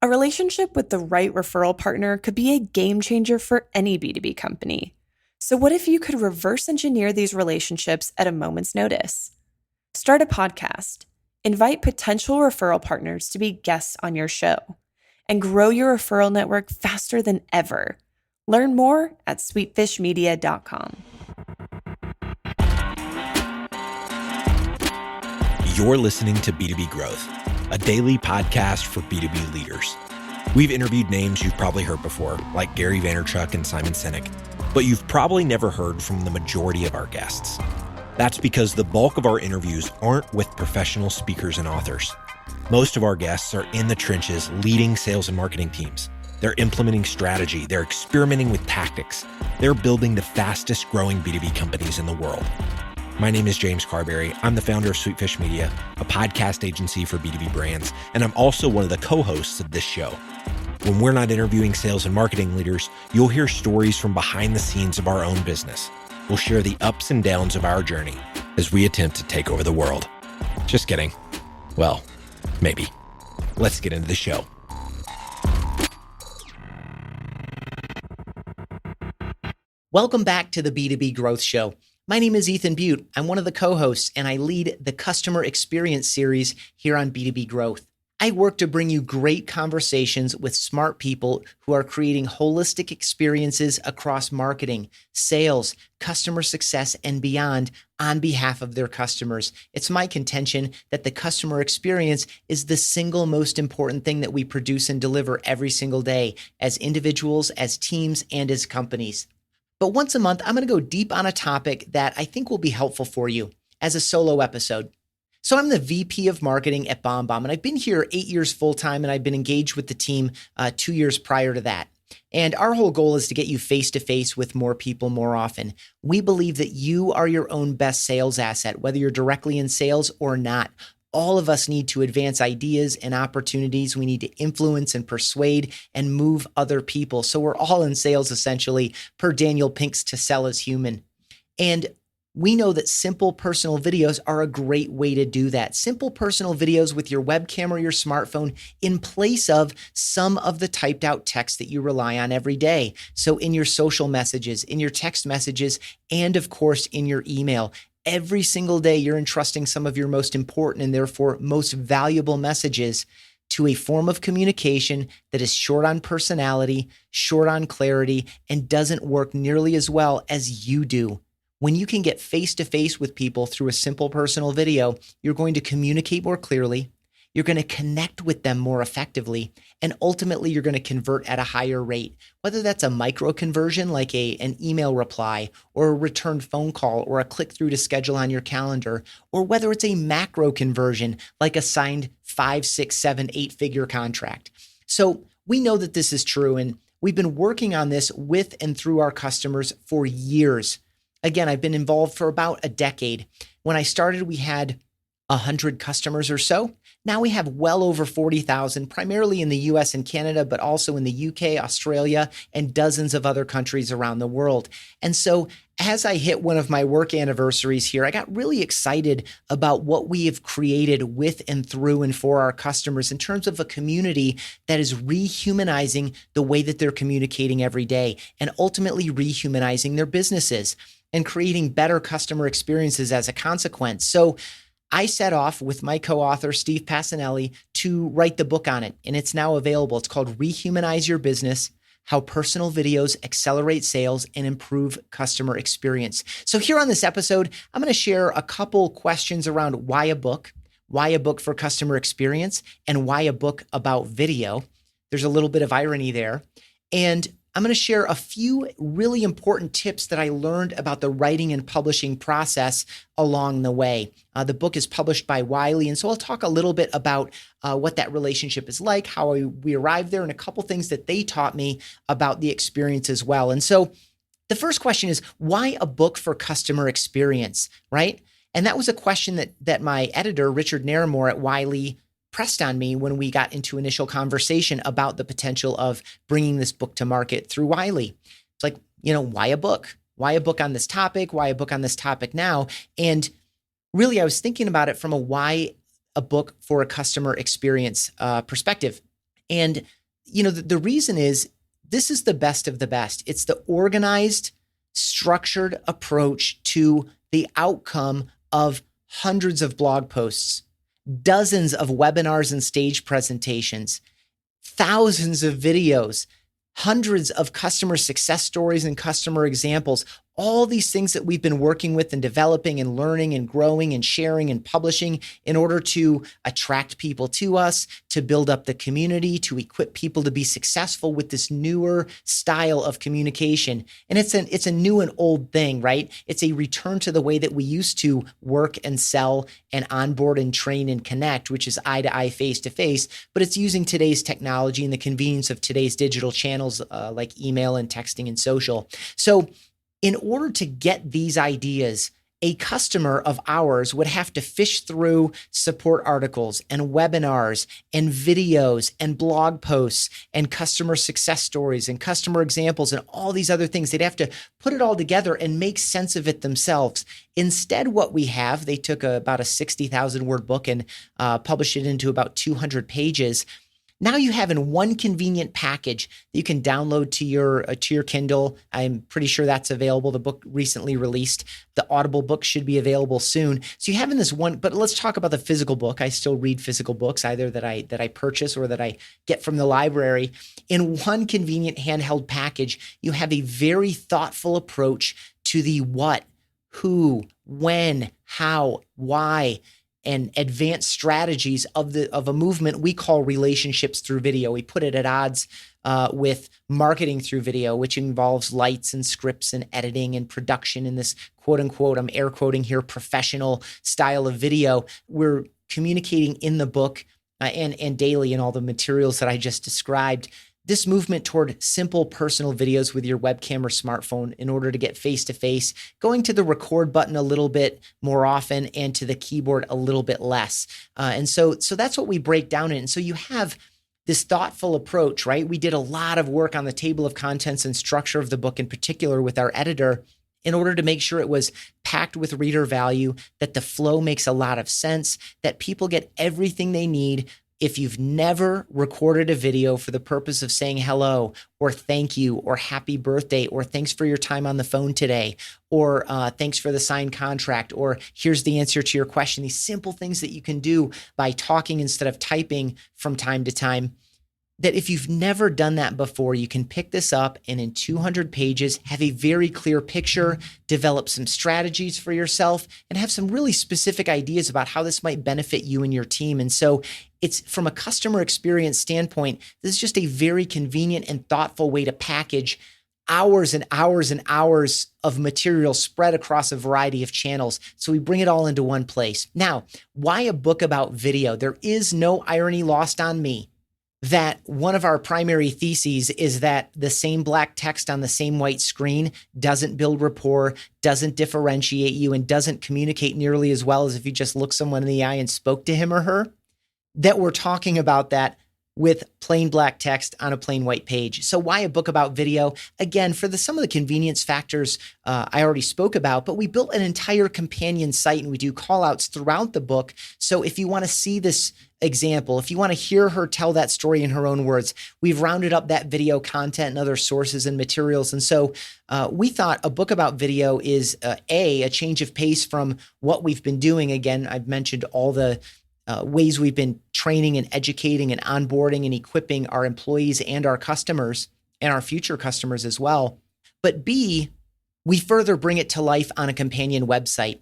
A relationship with the right referral partner could be a game changer for any B2B company. So what if you could reverse engineer these relationships at a moment's notice? Start a podcast, invite potential referral partners to be guests on your show, and grow your referral network faster than ever. Learn more at sweetfishmedia.com. You're listening to B2B Growth, a daily podcast for B2B leaders. We've interviewed names you've probably heard before, like Gary Vaynerchuk and Simon Sinek, but you've probably never heard from the majority of our guests. That's because the bulk of our interviews aren't with professional speakers and authors. Most of our guests are in the trenches leading sales and marketing teams. They're implementing strategy. They're experimenting with tactics. They're building the fastest growing B2B companies in the world. My name is James Carberry. I'm the founder of Sweetfish Media, a podcast agency for B2B brands, and I'm also one of the co-hosts of this show. When we're not interviewing sales and marketing leaders, you'll hear stories from behind the scenes of our own business. We'll share the ups and downs of our journey as we attempt to take over the world. Just kidding. Well, maybe. Let's get into the show. Welcome back to the B2B Growth Show. My name is Ethan Beute. I'm one of the co-hosts, and I lead the Customer Experience series here on B2B Growth. I work to bring you great conversations with smart people who are creating holistic experiences across marketing, sales, customer success, and beyond on behalf of their customers. It's my contention that the customer experience is the single most important thing that we produce and deliver every single day as individuals, as teams, and as companies. But once a month, I'm going to go deep on a topic that I think will be helpful for you as a solo episode. So I'm the VP of Marketing at BombBomb, and I've been here 8 years full-time, and I've been engaged with the team 2 years prior to that. And our whole goal is to get you face-to-face with more people more often. We believe that you are your own best sales asset, whether you're directly in sales or not. All of us need to advance ideas and opportunities. We need to influence and persuade and move other people. So we're all in sales, essentially, per Daniel Pink's To Sell is Human. And we know that simple personal videos are a great way to do that. Simple personal videos with your webcam or your smartphone in place of some of the typed out text that you rely on every day. So in your social messages, in your text messages, and of course, in your email. Every single day, you're entrusting some of your most important and therefore most valuable messages to a form of communication that is short on personality, short on clarity, and doesn't work nearly as well as you do. When you can get face-to-face with people through a simple personal video, you're going to communicate more clearly, you're going to connect with them more effectively, and ultimately you're going to convert at a higher rate. Whether that's a micro conversion like an email reply or a returned phone call or a click through to schedule on your calendar, or whether it's a macro conversion like a signed 5, 6, 7, 8-figure contract. So we know that this is true, and we've been working on this with and through our customers for years. Again, I've been involved for about a decade. When I started, we had 100 customers or so. Now we have well over 40,000, primarily in the US and Canada, but also in the UK, Australia, and dozens of other countries around the world. And so as I hit one of my work anniversaries here, I got really excited about what we have created with and through and for our customers in terms of a community that is rehumanizing the way that they're communicating every day and ultimately rehumanizing their businesses and creating better customer experiences as a consequence. So I set off with my co-author, Steve Passanelli, to write the book on it, and it's now available. It's called Rehumanize Your Business: How Personal Videos Accelerate Sales and Improve Customer Experience. So here on this episode, I'm going to share a couple questions around why a book for customer experience, and why a book about video. There's a little bit of irony there. And I'm going to share a few really important tips that I learned about the writing and publishing process along the way. The book is published by Wiley, and so I'll talk a little bit about what that relationship is like, how we arrived there, and a couple things that they taught me about the experience as well. And so the first question is, why a book for customer experience, right? And that was a question that my editor, Richard Naramore at Wiley, pressed on me when we got into initial conversation about the potential of bringing this book to market through Wiley. It's like, why a book? Why a book on this topic? Why a book on this topic now? And really, I was thinking about it from a why a book for a customer experience perspective. And, the reason is this is the best of the best. It's the organized, structured approach to the outcome of hundreds of blog posts, dozens of webinars and stage presentations, thousands of videos, hundreds of customer success stories and customer examples, all these things that we've been working with and developing and learning and growing and sharing and publishing in order to attract people to us, to build up the community, to equip people to be successful with this newer style of communication. And it's a new and old thing, right? It's a return to the way that we used to work and sell and onboard and train and connect, which is eye to eye, face to face, but it's using today's technology and the convenience of today's digital channels like email and texting and social. So in order to get these ideas, a customer of ours would have to fish through support articles and webinars and videos and blog posts and customer success stories and customer examples and all these other things. They'd have to put it all together and make sense of it themselves. Instead, what we have, they took about a 60,000 word book and published it into about 200 pages. Now you have in one convenient package that you can download to your Kindle. I'm pretty sure that's available. The book recently released. The Audible book should be available soon. So you have in this one, but let's talk about the physical book. I still read physical books, either that I purchase or that I get from the library. In one convenient handheld package, you have a very thoughtful approach to the what, who, when, how, why, and advanced strategies of a movement we call relationships through video. We put it at odds with marketing through video, which involves lights and scripts and editing and production in this quote unquote, I'm air quoting here, professional style of video. We're communicating in the book and daily in all the materials that I just described. This movement toward simple personal videos with your webcam or smartphone in order to get face-to-face, going to the record button a little bit more often and to the keyboard a little bit less. And so that's what we break down in. And so you have this thoughtful approach, right? We did a lot of work on the table of contents and structure of the book in particular with our editor in order to make sure it was packed with reader value, that the flow makes a lot of sense, that people get everything they need. If you've never recorded a video for the purpose of saying hello or thank you or happy birthday or thanks for your time on the phone today or thanks for the signed contract or here's the answer to your question, these simple things that you can do by talking instead of typing from time to time, that if you've never done that before, you can pick this up and in 200 pages, have a very clear picture, develop some strategies for yourself, and have some really specific ideas about how this might benefit you and your team. And so it's from a customer experience standpoint, this is just a very convenient and thoughtful way to package hours and hours and hours of material spread across a variety of channels. So we bring it all into one place. Now, why a book about video? There is no irony lost on me that one of our primary theses is that the same black text on the same white screen doesn't build rapport, doesn't differentiate you, and doesn't communicate nearly as well as if you just looked someone in the eye and spoke to him or her. That we're talking about that with plain black text on a plain white page. So why a book about video? Again, for some of the convenience factors I already spoke about, but we built an entire companion site and we do call outs throughout the book. So if you want to see this example, if you want to hear her tell that story in her own words, we've rounded up that video content and other sources and materials. And so we thought a book about video is a change of pace from what we've been doing. Again, I've mentioned all the ways we've been training and educating and onboarding and equipping our employees and our customers and our future customers as well. But B, we further bring it to life on a companion website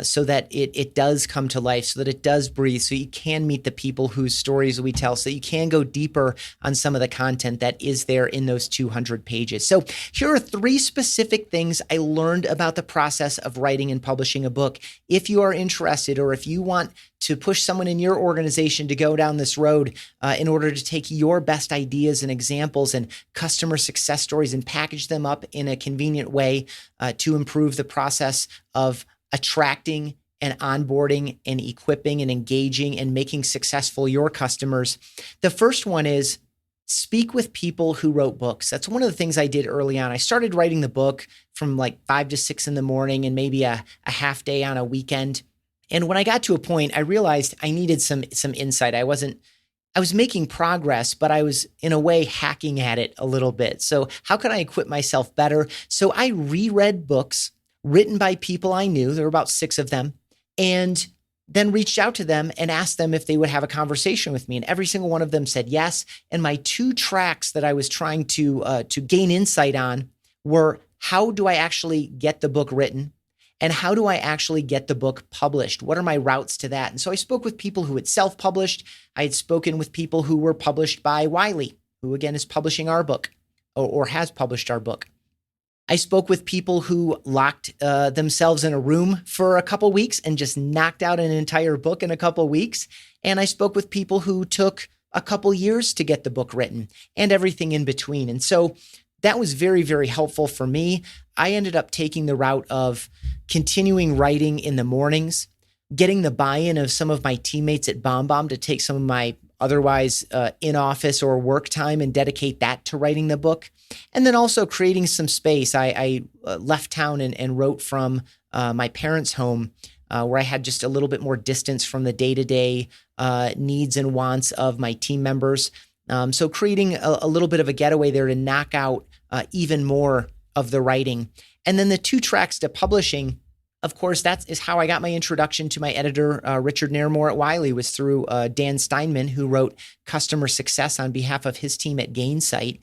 so that it does come to life, so that it does breathe, so you can meet the people whose stories we tell, so you can go deeper on some of the content that is there in those 200 pages. So here are 3 specific things I learned about the process of writing and publishing a book. If you are interested, or if you want to push someone in your organization to go down this road in order to take your best ideas and examples and customer success stories and package them up in a convenient way to improve the process of attracting and onboarding and equipping and engaging and making successful your customers. The first one is speak with people who wrote books. That's one of the things I did early on. I started writing the book from like 5 to 6 in the morning and maybe a half day on a weekend. And when I got to a point, I realized I needed some insight. I wasn't I was making progress, but I was in a way hacking at it a little bit. So how could I equip myself better? So I reread books written by people I knew. There were about 6 of them, and then reached out to them and asked them if they would have a conversation with me. And every single one of them said yes. And my 2 tracks that I was trying to gain insight on were, how do I actually get the book written? And how do I actually get the book published? What are my routes to that? And so I spoke with people who had self-published. I had spoken with people who were published by Wiley, who again is publishing our book or has published our book. I spoke with people who locked themselves in a room for a couple weeks and just knocked out an entire book in a couple weeks. And I spoke with people who took a couple years to get the book written and everything in between. And so that was very, very helpful for me. I ended up taking the route of continuing writing in the mornings, getting the buy-in of some of my teammates at BombBomb to take some of my otherwise in-office or work time and dedicate that to writing the book. And then also creating some space. I left town and wrote from my parents' home where I had just a little bit more distance from the day-to-day needs and wants of my team members. So creating a little bit of a getaway there to knock out even more of the writing. And then the 2 tracks to publishing, of course, that is how I got my introduction to my editor, Richard Nairmore at Wiley, was through Dan Steinman, who wrote Customer Success on behalf of his team at Gainsight.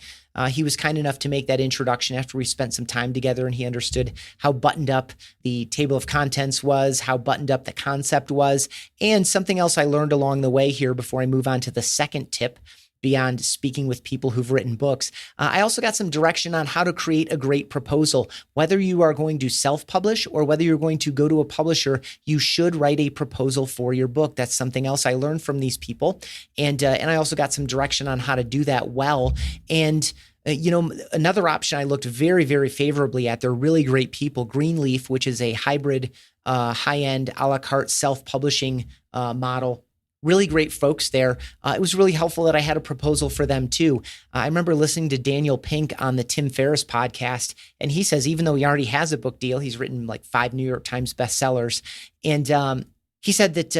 He was kind enough to make that introduction after we spent some time together, and he understood how buttoned up the table of contents was, how buttoned up the concept was, and something else I learned along the way here before I move on to the second tip. Beyond speaking with people who've written books, I also got some direction on how to create a great proposal. Whether you are going to self-publish or whether you're going to go to a publisher, you should write a proposal for your book. That's something else I learned from these people. And I also got some direction on how to do that well. And another option I looked very, very favorably at, they're really great people, Greenleaf, which is a hybrid, high-end, a la carte self-publishing model. Really great folks there. It was really helpful that I had a proposal for them too. I remember listening to Daniel Pink on the Tim Ferriss podcast, and he says even though he already has a book deal, he's written like 5 New York Times bestsellers, and he said that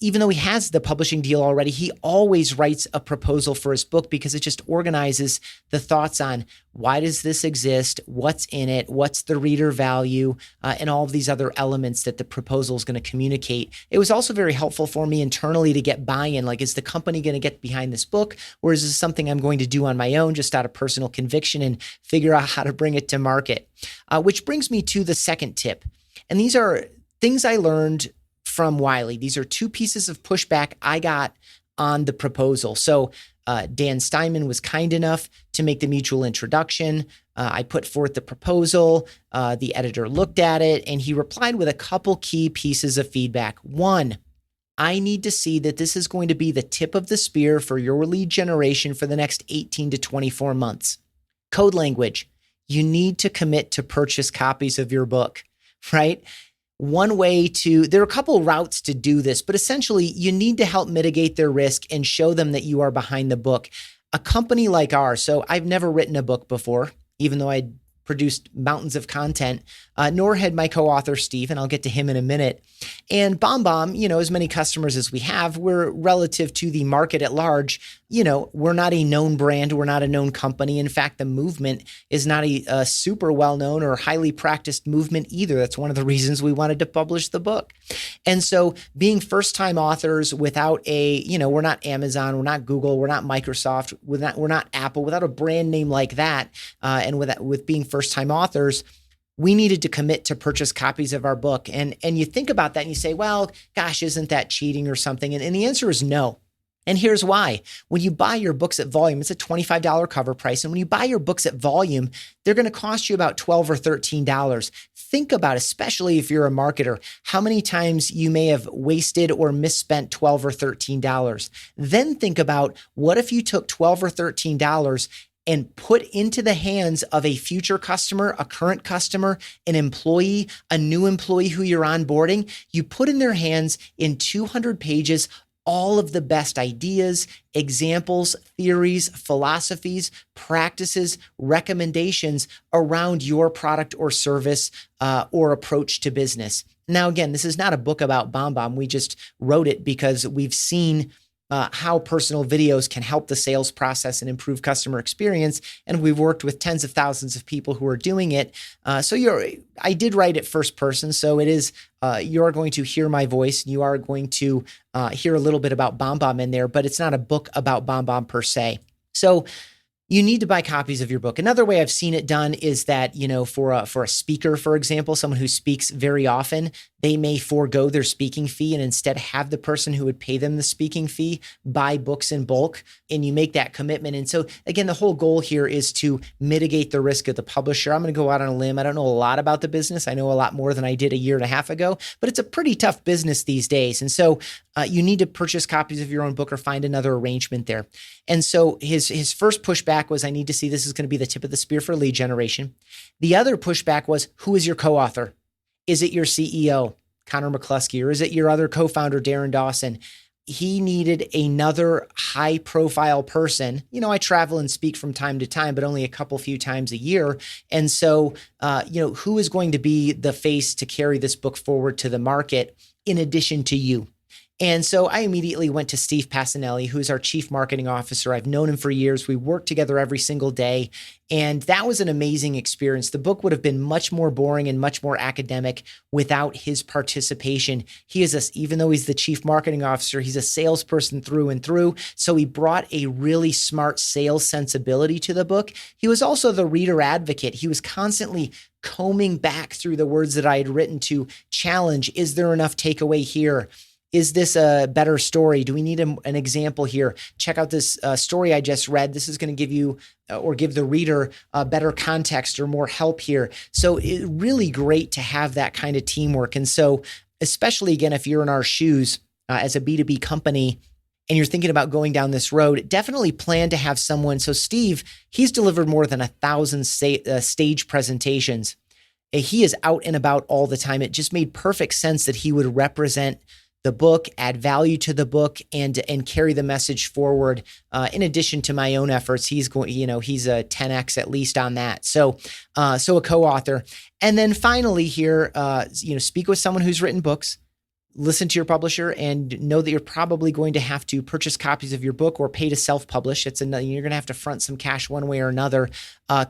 even though he has the publishing deal already, he always writes a proposal for his book because it just organizes the thoughts on why does this exist, what's in it, what's the reader value, and all of these other elements that the proposal is going to communicate. It was also very helpful for me internally to get buy-in. Like, is the company going to get behind this book, or is this something I'm going to do on my own just out of personal conviction and figure out how to bring it to market? Which brings me to the second tip. And these are things I learned from Wiley. These are 2 pieces of pushback I got on the proposal. So Dan Steinman was kind enough to make the mutual introduction. I put forth the proposal. The editor looked at it, and he replied with a couple key pieces of feedback. 1, I need to see that this is going to be the tip of the spear for your lead generation for the next 18 to 24 months. Code language. You need to commit to purchase copies of your book, right? One way there are a couple routes to do this, but essentially you need to help mitigate their risk and show them that you are behind the book. A company like ours, so I've never written a book before, even though I produced mountains of content, nor had my co-author, Steve, and I'll get to him in a minute. And BombBomb, as many customers as we have, we're relative to the market at large, we're not a known brand. We're not a known company. In fact, the movement is not a super well-known or highly practiced movement either. That's one of the reasons we wanted to publish the book. And so being first-time authors without we're not Amazon, we're not Google, we're not Microsoft, we're not Apple, without a brand name like that, and with being first-time authors, we needed to commit to purchase copies of our book. And you think about that and you say, well, gosh, isn't that cheating or something? And the answer is no. And here's why. When you buy your books at volume, it's a $25 cover price. And when you buy your books at volume, they're going to cost you about $12 or $13. Think about, especially if you're a marketer, how many times you may have wasted or misspent $12 or $13. Then think about, what if you took $12 or $13 and put into the hands of a future customer, a current customer, an employee, a new employee who you're onboarding? You put in their hands in 200 pages all of the best ideas, examples, theories, philosophies, practices, recommendations around your product or service or approach to business. Now, again, this is not a book about BombBomb. We just wrote it because we've seen how personal videos can help the sales process and improve customer experience. And we've worked with tens of thousands of people who are doing it. I did write it first person. So it is, you're going to hear my voice. And you are going to hear a little bit about BombBomb in there, but it's not a book about BombBomb per se. So you need to buy copies of your book. Another way I've seen it done is that, for a speaker, for example, someone who speaks very often, they may forego their speaking fee and instead have the person who would pay them the speaking fee buy books in bulk, and you make that commitment. And so again, the whole goal here is to mitigate the risk of the publisher. I'm going to go out on a limb. I don't know a lot about the business. I know a lot more than I did a year and a half ago, but it's a pretty tough business these days. And so you need to purchase copies of your own book or find another arrangement there. And so his first pushback was, I need to see this is going to be the tip of the spear for lead generation. The other pushback was, who is your co-author? Is it your CEO, Connor McCluskey, or is it your other co-founder, Darren Dawson? He needed another high profile person. I travel and speak from time to time, but only a few times a year. And so, who is going to be the face to carry this book forward to the market in addition to you? And so I immediately went to Steve Passanelli, who's our chief marketing officer. I've known him for years. We work together every single day. And that was an amazing experience. The book would have been much more boring and much more academic without his participation. Even though he's the chief marketing officer, he's a salesperson through and through. So he brought a really smart sales sensibility to the book. He was also the reader advocate. He was constantly combing back through the words that I had written to challenge. Is there enough takeaway here? Is this a better story? Do we need an example here? Check out this story I just read. This is going to give you or give the reader better context or more help here. So it's really great to have that kind of teamwork. And so, especially again, if you're in our shoes as a B2B company and you're thinking about going down this road, definitely plan to have someone. So Steve, he's delivered more than 1,000 stage presentations. He is out and about all the time. It just made perfect sense that he would represent the book, add value to the book, and carry the message forward. In addition to my own efforts, he's a 10x at least on that. So a co-author, and then finally here, speak with someone who's written books. Listen to your publisher and know that you're probably going to have to purchase copies of your book or pay to self-publish. You're going to have to front some cash one way or another.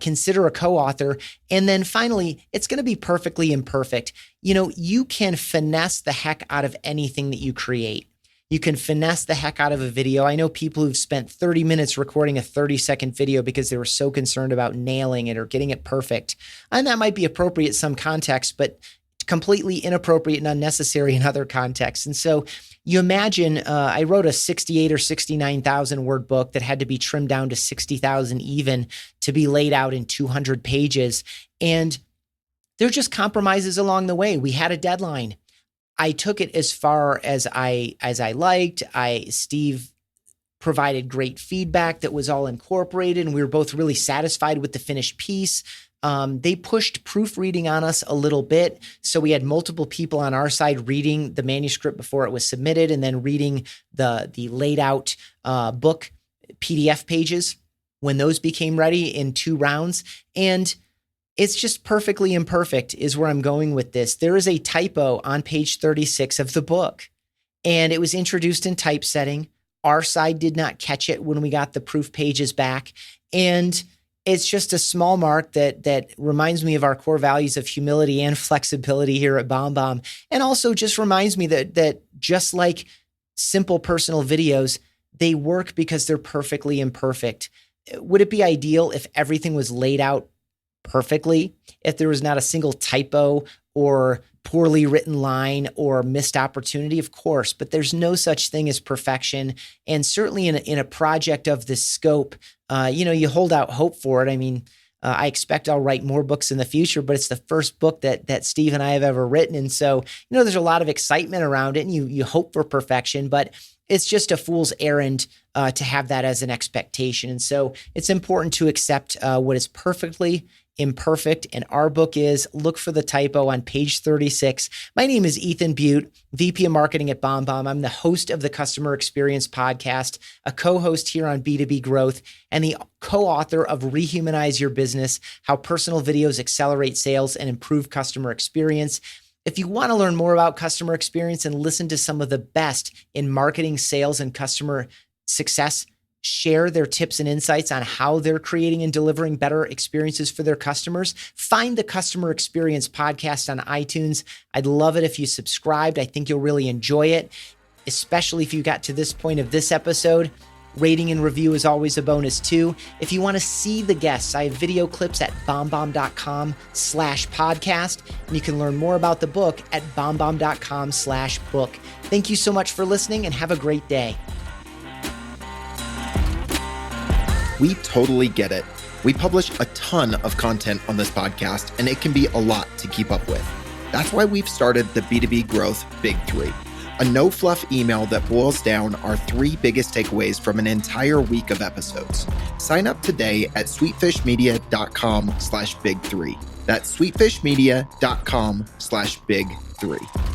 Consider a co-author. And then finally, it's going to be perfectly imperfect. You can finesse the heck out of anything that you create. You can finesse the heck out of a video. I know people who've spent 30 minutes recording a 30-second video because they were so concerned about nailing it or getting it perfect. And that might be appropriate in some context, but completely inappropriate and unnecessary in other contexts. And so you imagine, I wrote a 68 or 69,000 word book that had to be trimmed down to 60,000 even to be laid out in 200 pages. And there are just compromises along the way. We had a deadline. I took it as far as I liked. Steve provided great feedback that was all incorporated, and we were both really satisfied with the finished piece. They pushed proofreading on us a little bit. So we had multiple people on our side reading the manuscript before it was submitted and then reading the laid out book PDF pages when those became ready in 2 rounds. And it's just perfectly imperfect is where I'm going with this. There is a typo on page 36 of the book, and it was introduced in typesetting. Our side did not catch it when we got the proof pages back. And it's just a small mark that reminds me of our core values of humility and flexibility here at BombBomb. And also just reminds me that just like simple personal videos, they work because they're perfectly imperfect. Would it be ideal if everything was laid out perfectly, if there was not a single typo or poorly written line or missed opportunity? Of course, but there's no such thing as perfection. And certainly in a project of this scope, you hold out hope for it. I mean, I expect I'll write more books in the future, but it's the first book that Steve and I have ever written. And so, there's a lot of excitement around it, and you hope for perfection, but it's just a fool's errand to have that as an expectation. And so it's important to accept what is perfectly imperfect. And our book is, look for the typo on page 36. My name is Ethan Beute, VP of Marketing at BombBomb. I'm the host of the Customer Experience Podcast, a co-host here on B2B Growth, and the co-author of Rehumanize Your Business, How Personal Videos Accelerate Sales and Improve Customer Experience. If you want to learn more about customer experience and listen to some of the best in marketing, sales, and customer success, share their tips and insights on how they're creating and delivering better experiences for their customers, find the Customer Experience Podcast on iTunes. I'd love it if you subscribed. I think you'll really enjoy it, especially if you got to this point of this episode. Rating and review is always a bonus too. If you want to see the guests, I have video clips at bombbomb.com/podcast, and you can learn more about the book at bombbomb.com/book. Thank you so much for listening and have a great day. We totally get it. We publish a ton of content on this podcast, and it can be a lot to keep up with. That's why we've started the B2B Growth Big Three, a no-fluff email that boils down our 3 biggest takeaways from an entire week of episodes. Sign up today at sweetfishmedia.com/big3. That's sweetfishmedia.com/big3.